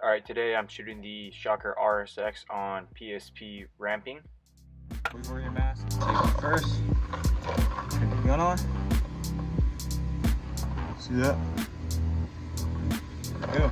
Alright, today I'm shooting the Shocker RSX on PSP ramping. Please wear your mask. Take it first. Turn the gun on. See that? There we go.